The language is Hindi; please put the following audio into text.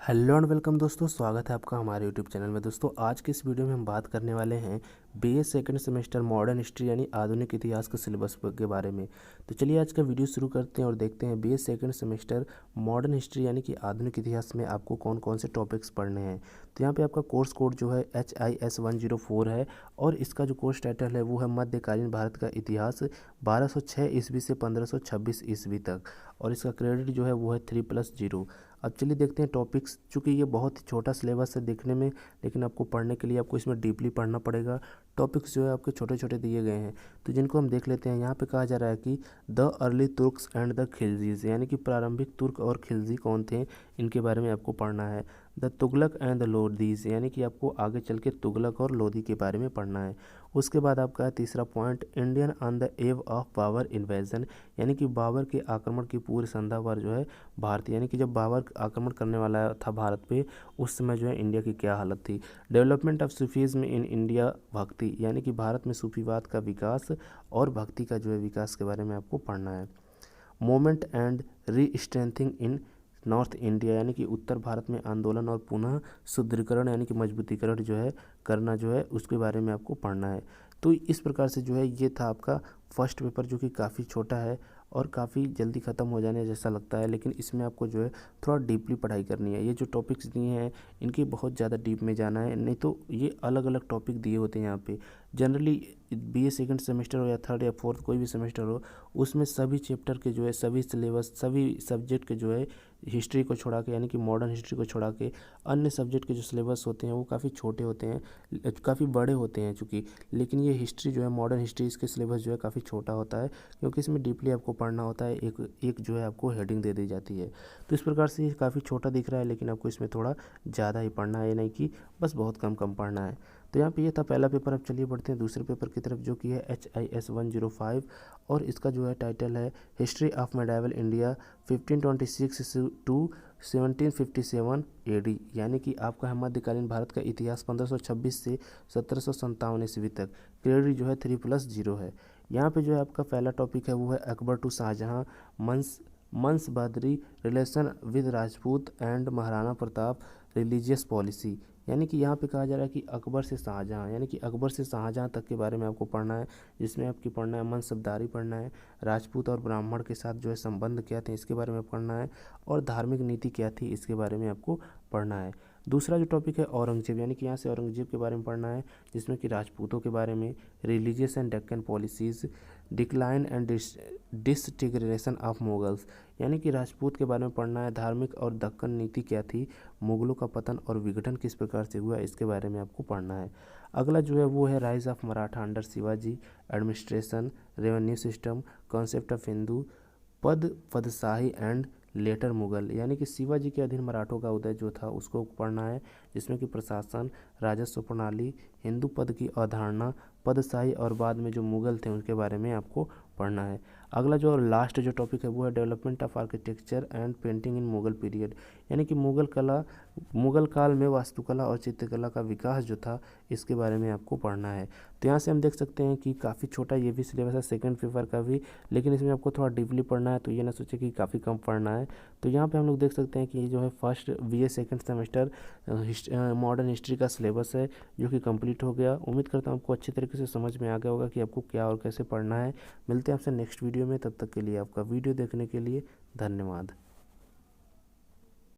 हेलो एंड वेलकम दोस्तों, स्वागत है आपका हमारे यूट्यूब चैनल में। दोस्तों आज की इस वीडियो में हम बात करने वाले हैं BA second semester modern history यानी आधुनिक इतिहास के सिलेबस के बारे में। तो चलिए आज का वीडियो शुरू करते हैं और देखते हैं BA second semester modern history यानी कि आधुनिक इतिहास में आपको कौन कौन से टॉपिक्स पढ़ने हैं। तो यहाँ पे आपका कोर्स कोड जो है HIS 104 है और इसका जो कोर्स टाइटल है वो है मध्यकालीन भारत का इतिहास 1206 ईस्वी से 1526 ईस्वी तक, और इसका क्रेडिट जो है वो है 3+0। अब चलिए देखते हैं टॉपिक्स। चूँकि ये बहुत ही छोटा सिलेबस है देखने में, लेकिन आपको पढ़ने के लिए आपको इसमें डीपली पढ़ना पड़ेगा। टॉपिक्स जो है आपके छोटे छोटे दिए गए हैं, तो जिनको हम देख लेते हैं। यहाँ पे कहा जा रहा है कि the early Turks and the Khiljis, यानी कि प्रारंभिक तुर्क और खिलजी कौन थे, इनके बारे में आपको पढ़ना है। The Tughlaq and the Lodis, यानी कि आपको आगे चल के तुगलक और लोदी के बारे में पढ़ना है। उसके बाद आपका है तीसरा point, Indian on the eve of Babur invasion, यानी कि बाबर के आक्रमण की पूर्व संध्या पर जो है भारत, यानी कि जब बाबर आक्रमण करने वाला था भारत पे, उस समय जो है इंडिया की क्या हालत थी। Development of Sufism in India, भक्ति, यानी कि भारत में सूफीवाद का विकास और भक्ति का जो है विकास के बारे में आपको पढ़ना है। Moment and re strengthening in north India, यानी कि उत्तर भारत में आंदोलन और पुनः सुदृढ़ीकरण यानी कि मजबूतीकरण जो है करना जो है उसके बारे में आपको पढ़ना है। तो इस प्रकार से जो है ये था आपका फर्स्ट पेपर, जो कि काफ़ी छोटा है और काफ़ी जल्दी ख़त्म हो जाने जैसा लगता है, लेकिन इसमें आपको जो है थोड़ा डीपली पढ़ाई करनी है। ये जो टॉपिक्स दिए हैं इनकी बहुत ज़्यादा डीप में जाना है, नहीं तो ये अलग अलग टॉपिक दिए होते हैं यहाँ पे। जनरली बीए सेकंड सेमेस्टर हो या थर्ड या फोर्थ कोई भी सेमेस्टर हो, उसमें सभी चैप्टर के जो है सभी सिलेबस सभी सब्जेक्ट के जो है हिस्ट्री को छोड़ा के, यानी कि मॉडर्न हिस्ट्री को छोड़ा के अन्य सब्जेक्ट के जो सिलेबस होते हैं वो काफ़ी छोटे होते हैं, काफ़ी बड़े होते हैं चूँकि। लेकिन ये हिस्ट्री जो है मॉडर्न हिस्ट्री, इसके सिलेबस जो है काफ़ी छोटा होता है, क्योंकि इसमें डीपली आपको पढ़ना होता है। एक एक जो है आपको हेडिंग दे दी जाती है। तो इस प्रकार से ये काफ़ी छोटा दिख रहा है, लेकिन आपको इसमें थोड़ा ज़्यादा ही पढ़ना है, नहीं कि बस बहुत कम कम पढ़ना है। तो यहाँ पे ये था पहला पेपर। अब चलिए बढ़ते हैं दूसरे पेपर की तरफ, जो कि है HIS 105, और इसका जो है टाइटल है history of medieval India 1526 to 1757 AD, यानी कि आपका है मध्यकालीन भारत का इतिहास 1526 से 1757 ईस्वी तक। क्रेडिट जो है 3+0 है। यहाँ पे जो है आपका पहला टॉपिक है वो है Akbar to Shahjahan, mansabdari relation with Rajput and Maharana Pratap religious policy, यानी कि यहाँ पे कहा जा रहा है कि अकबर से शाहजहाँ, यानी कि अकबर से शाहजहाँ तक के बारे में आपको पढ़ना है, जिसमें आपकी पढ़ना है मनसबदारी पढ़ना है, राजपूत और ब्राह्मण के साथ जो है संबंध क्या थे इसके बारे में पढ़ना है, और धार्मिक नीति क्या थी इसके बारे में आपको पढ़ना है। दूसरा जो टॉपिक है औरंगजेब, यानी कि यहाँ से औरंगजेब के बारे में पढ़ना है, जिसमें कि राजपूतों के बारे में, religious and Deccan policies, decline and disintegration of Mughals, यानी कि राजपूत के बारे में पढ़ना है, धार्मिक और दक्कन नीति क्या थी, मुगलों का पतन और विघटन किस प्रकार से हुआ इसके बारे में आपको पढ़ना है। अगला जो है वो है rise of Maratha under Shivaji, administration, revenue system, concept of Hindu Padshahi and later Mughal, यानी कि शिवाजी के अधीन मराठों का उदय जो था उसको पढ़ना है, जिसमें कि प्रशासन, राजस्व प्रणाली, हिंदू पद की अवधारणा, पदशाही और बाद में जो मुगल थे उनके बारे में आपको पढ़ना है। अगला जो लास्ट जो टॉपिक है वो है development of architecture and painting in Mughal period, यानी कि मुगल काल में वास्तुकला और चित्रकला का विकास जो था इसके बारे में आपको पढ़ना है। तो यहाँ से हम देख सकते हैं कि काफ़ी छोटा ये भी सिलेबस है सेकंड पेपर का भी, लेकिन इसमें आपको थोड़ा डीपली पढ़ना है, तो ये ना सोचे कि काफ़ी कम पढ़ना है। तो यहाँ पे हम लोग देख सकते हैं कि ये जो है first BA second semester modern history का सिलेबस है, जो कि कंप्लीट हो गया। उम्मीद करता हूँ आपको अच्छी तरीके से समझ में आ गया होगा कि आपको क्या और कैसे पढ़ना है। मिलते हैं आपसे नेक्स्ट वीडियो में, तब तक के लिए आपका वीडियो देखने के लिए धन्यवाद।